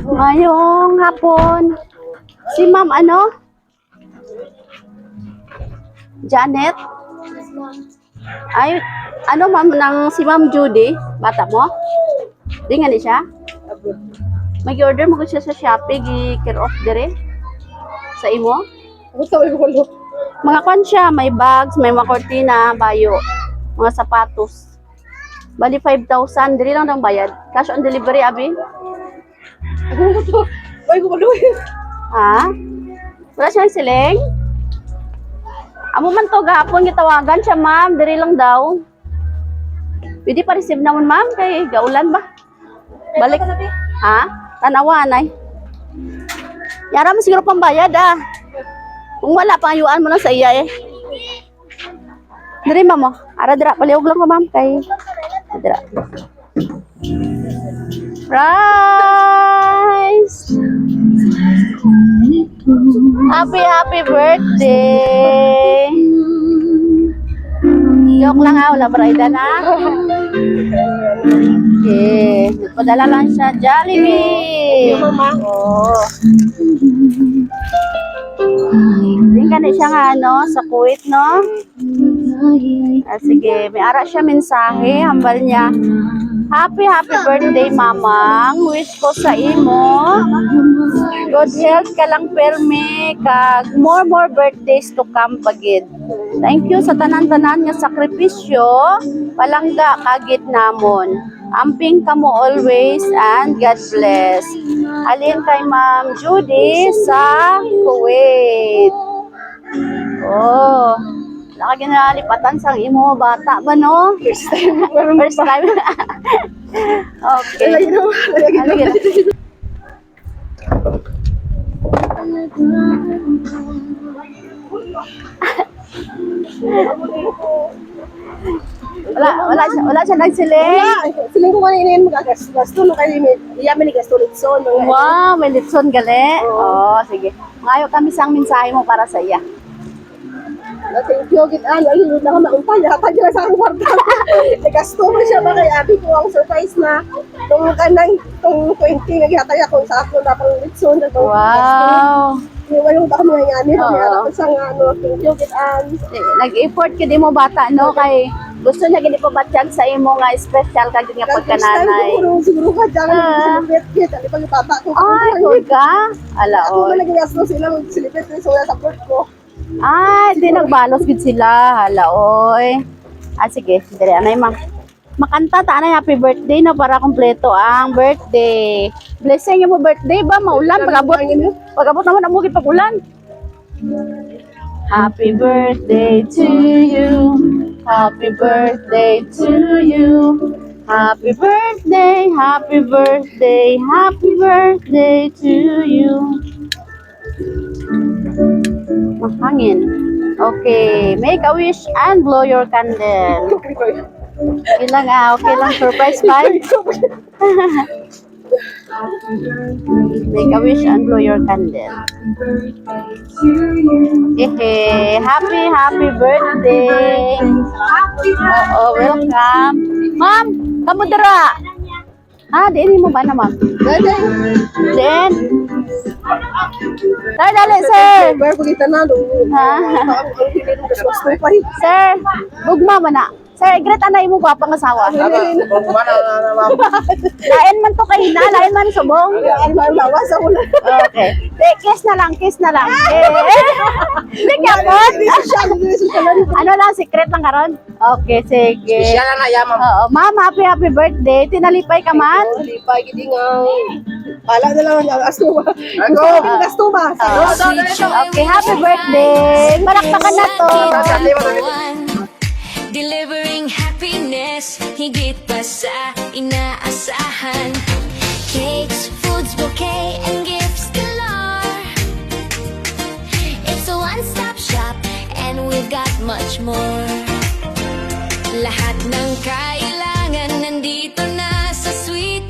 Ngayong hapon. Si Ma'am ano? Janet? Ay, ano ma'am ng si Ma'am Judy? Bata mo? Di nga ni siya? Mag-order mo ko siya sa Shopee, gi-care off dire sa imo? Mga kwan siya, may bags, may mga kortina, bayo, mga sapatos. Bali 5,000, dili lang ng bayad. Cash on delivery, abi? Ha? Wala siyang siling? Amo man to gahapon gitawagan siya, ma'am. Diri lang daw. Pwede pa receive naman, ma'am, kay gaulan ba? Balik. Ha? Tanawan ay. Yara mo siguro pambayad ah. Kung wala, pangayuan mo lang sa iya eh. Diri ma'am mo. Ara dira, paliog lang ko ma'am kay. Dira. Rice! Happy birthday! Joke lang ha, wala barayda na. Okay, padala lang siya, Jollibee! Oo. Hindi ka na siya nga, no? Sa Kuwait, no? Sige, may ara siya mensahe, hambal niya. Happy birthday, mamang. Wish ko sa imo. Good health ka lang permi. Kag more birthdays to come pagid. Thank you sa tanan-tanan nga sakripisyo. Palangga kagit namon. Amping kamo always and God bless. Alin kay Ma'am Judy sa Kuwait. Oh. Wala ka ginalipatan sa imo bata ba no? First time. Okay. Wala siya nagsiling. Siling ko kanina magagasto no kay yaman ni gasto litson. Wow, may litson gali. Oh, sige. Ngayo kami sang mensahe mo para sa iya. Thank you, gitaan. Ayun, na ako maumpay. Hatag na sa akong kwarta. Gasto mo siya ba kay abi ko ang surprise na itong kanang, itong 20, naghatay ako sa ako na pang litson. Wow. Iwan yung baka mga ngani. Ako sa ano, thank you, gitaan. Nag-effort ka di mo bata, no? Kay gusto niya gini pa batyag sa imo nga special kag nga pagkananay. Siguro ka dyan. Silipit. Ano pag bata ko. Ay, good ka? Ala, Ako oy. ba nag-gasto sila silipit. So, sa birth ko. Ay, di nagbalos gid sila. Hala, oy. Sige, dire anay ma. Makanta ta anay happy birthday na para kompleto ang birthday. Blessing mo birthday ba maulan pagabot. Pagabot naman amo gid pag-ulan. Happy birthday to you. Happy birthday to you. Happy birthday, happy birthday, happy birthday to you. Mahangin. Okay, make a wish and blow your candle. Okay lang okay lang. Surprise pa. Make a wish and blow your candle. Happy birthday. Oo, welcome. Ma'am, kamu dara. Diin mo ba na ma'am? Then, sir, dali, sir. Sir, bugma man na. Sir, great anay mo ba pang asawa? Lain man to kay hina, lain man subong. Okay. Kiss na lang. Hindi ka po. Ano lang, secret lang karon? Okay, sige. Siya lang na yaman. Oo, ma'am, happy birthday. Tinalipay ka man? Lipay, gidi nga. Pala na lang ang gasto ba? Gasto ba? Okay, happy birthday. Palakpakan na to. Delivering happiness, higit pa sa inaasahan. Cakes, foods, bouquet, and gifts galore. It's a one-stop shop, and we've got much more. Lahat ng kailangan nandito na sa Sweet